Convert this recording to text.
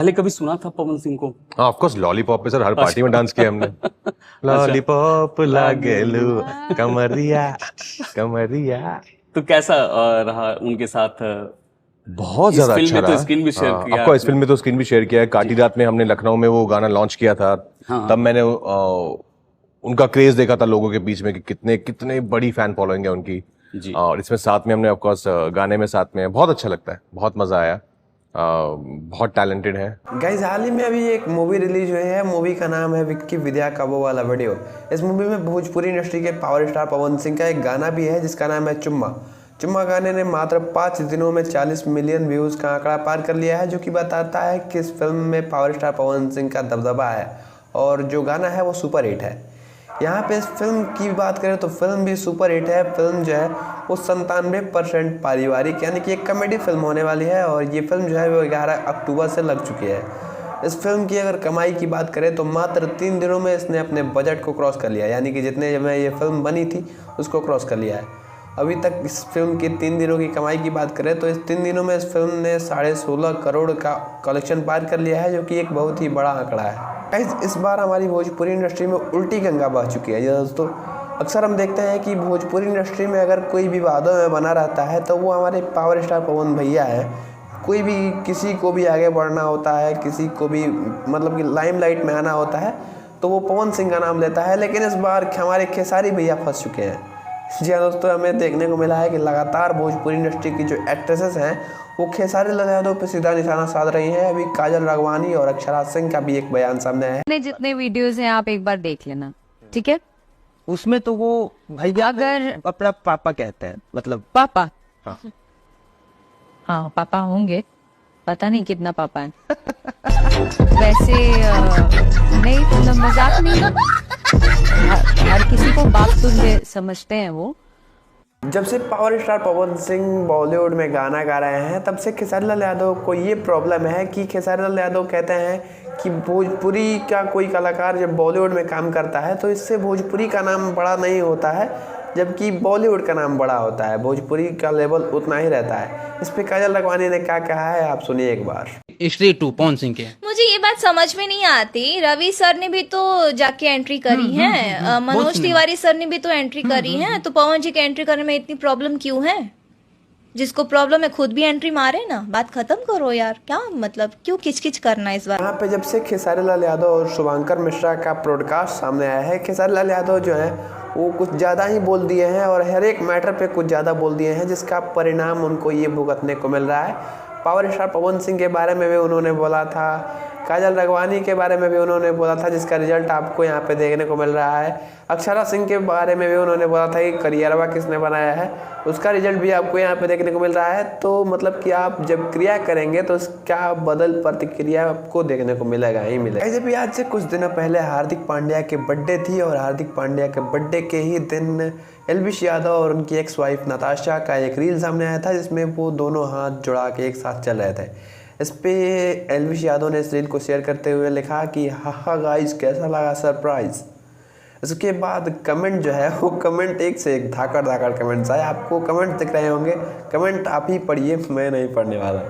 पहले कभी सुना था पवन सिंह को? हाँ ऑफ कोर्स, लॉलीपॉप पे सर हर पार्टी में डांस किया हमने। लॉलीपॉप लागेलू कमरिया कमरिया। तो कैसा रहा उनके साथ? बहुत इस ज्यादा फिल्म अच्छा में तो रहा। स्क्रीन भी शेयर किया आपको इस आपने। फिल्म में तो स्क्रीन भी शेयर किया है। काटी रात में हमने लखनऊ में वो गाना लॉन्च किया था। हाँ। तब मैंने उनका क्रेज देखा था लोगों के बीच में कि कितने कितने बड़ी फैन फॉलोइंग है उनकी। जी। और इसमें साथ में हमने ऑफ कोर्स गाने में साथ में बहुत अच्छा लगता है, बहुत मजा आया। बहुत टैलेंटेड है। गाइस हाल ही में अभी एक मूवी रिलीज हुई है। मूवी का नाम है विक्की विद्या कबो वाला वीडियो। इस मूवी में भोजपुरी इंडस्ट्री के पावर स्टार पवन सिंह का एक गाना भी है जिसका नाम है चुम्मा। चुम्मा गाने ने मात्र 5 दिनों में 40 मिलियन व्यूज़ का आंकड़ा पार कर लिया है, जो कि बताता है कि इस फिल्म में पावर स्टार पवन सिंह का दबदबा है और जो गाना है वो सुपर हिट है। यहाँ पे इस फिल्म की बात करें तो फिल्म भी सुपर हिट है। फिल्म जो है वो 97% पारिवारिक यानी कि एक कॉमेडी फिल्म होने वाली है और ये फिल्म जो है वो 11 अक्टूबर से लग चुकी है। इस फिल्म की अगर कमाई की बात करें तो मात्र 3 दिनों में इसने अपने बजट को क्रॉस कर लिया, यानी कि जितने में ये फिल्म बनी थी उसको क्रॉस कर लिया है। अभी तक इस फिल्म की 3 दिनों की कमाई की बात करें तो इस 3 दिनों में इस फिल्म ने 16.5 करोड़ का कलेक्शन पार कर लिया है, जो कि एक बहुत ही बड़ा आंकड़ा है। इस बार हमारी भोजपुरी इंडस्ट्री में उल्टी गंगा बह चुकी है दोस्तों। अक्सर हम देखते हैं कि भोजपुरी इंडस्ट्री में अगर कोई विवादों में बना रहता है तो वो हमारे पावर स्टार पवन भैया है। कोई भी किसी को भी आगे बढ़ना होता है, किसी को भी मतलब कि लाइमलाइट में आना होता है तो वो पवन सिंह का नाम लेता है। लेकिन इस बार हमारे खेसारी भैया फंस चुके हैं। जी हाँ दोस्तों, हमें देखने को मिला है कि लगातार भोजपुरी इंडस्ट्री की जो एक्ट्रेसेस हैं वो खेसारी लाल यादव पर सीधा निशाना साध रही हैं। अभी काजल राघवानी और अक्षरा सिंह का भी एक बयान सामने आया है। जितने वीडियोस हैं आप एक बार देख लेना, ठीक है? उसमें तो वो भैया अगर अपना पापा कहते हैं, मतलब पापा। हाँ। हाँ पापा होंगे, पता नहीं कितना पापा है। वैसे नहीं, मतलब मजाक नहीं। हर किसी को बाप तुल्य समझते हैं वो। जब से पावर स्टार पवन सिंह बॉलीवुड में गाना गा रहे हैं तब से खेसारी लाल यादव को ये प्रॉब्लम है कि खेसारी लाल यादव कहते हैं कि भोजपुरी का कोई कलाकार जब बॉलीवुड में काम करता है तो इससे भोजपुरी का नाम बड़ा नहीं होता है, जबकि बॉलीवुड का नाम बड़ा होता है। भोजपुरी का लेवल उतना ही रहता है। इस पे काजल राघवानी ने क्या कहा है आप सुनिए एक बार। स्ट्रीट टू पवन सिंह के मुझे ये बात समझ में नहीं आती। रवि सर ने भी तो जाके एंट्री करी है, मनोज तिवारी सर ने भी तो एंट्री करी है, तो पवन जी के एंट्री करने में इतनी प्रॉब्लम क्यों है? जिसको प्रॉब्लम है खुद भी एंट्री मारे ना, बात खत्म करो यार। क्या मतलब, क्यों किचकिच करना इस बार? यहाँ पे जब से खेसारी लाल यादव और शुभांकर मिश्रा का प्रोडकास्ट सामने आया है, खेसारी लाल यादव जो है वो कुछ ज़्यादा ही बोल दिए हैं और हर एक मैटर पे कुछ ज़्यादा बोल दिए हैं, जिसका परिणाम उनको ये भुगतने को मिल रहा है। पावर स्टार पवन सिंह के बारे में भी उन्होंने बोला था, काजल राघवानी के बारे में भी उन्होंने बोला था, जिसका रिजल्ट आपको यहाँ पे देखने को मिल रहा है। अक्षरा सिंह के बारे में भी उन्होंने बोला था कि करियरवा किसने बनाया है, उसका रिजल्ट भी आपको यहाँ पे देखने को मिल रहा है। तो मतलब कि आप जब क्रिया करेंगे तो उसका बदल प्रतिक्रिया आपको देखने को मिलेगा ही मिलेगा। ऐसे भी आज से कुछ दिनों पहले हार्दिक पांड्या के बर्थडे थी और हार्दिक पांड्या के बर्थडे के ही दिन एल्विश यादव और उनकी एक्स वाइफ नताशा का एक रील सामने आया था, जिसमें वो दोनों हाथ जुड़ा के एक साथ चल रहे थे। इस पे एल्विश यादव ने इस रील को शेयर करते हुए लिखा कि हा गाइस कैसा लगा सरप्राइज। इसके बाद कमेंट जो है वो कमेंट एक से एक धाकड़ धाकड़ कमेंट्स आए। आपको कमेंट दिख रहे होंगे, कमेंट आप ही पढ़िए, मैं नहीं पढ़ने वाला।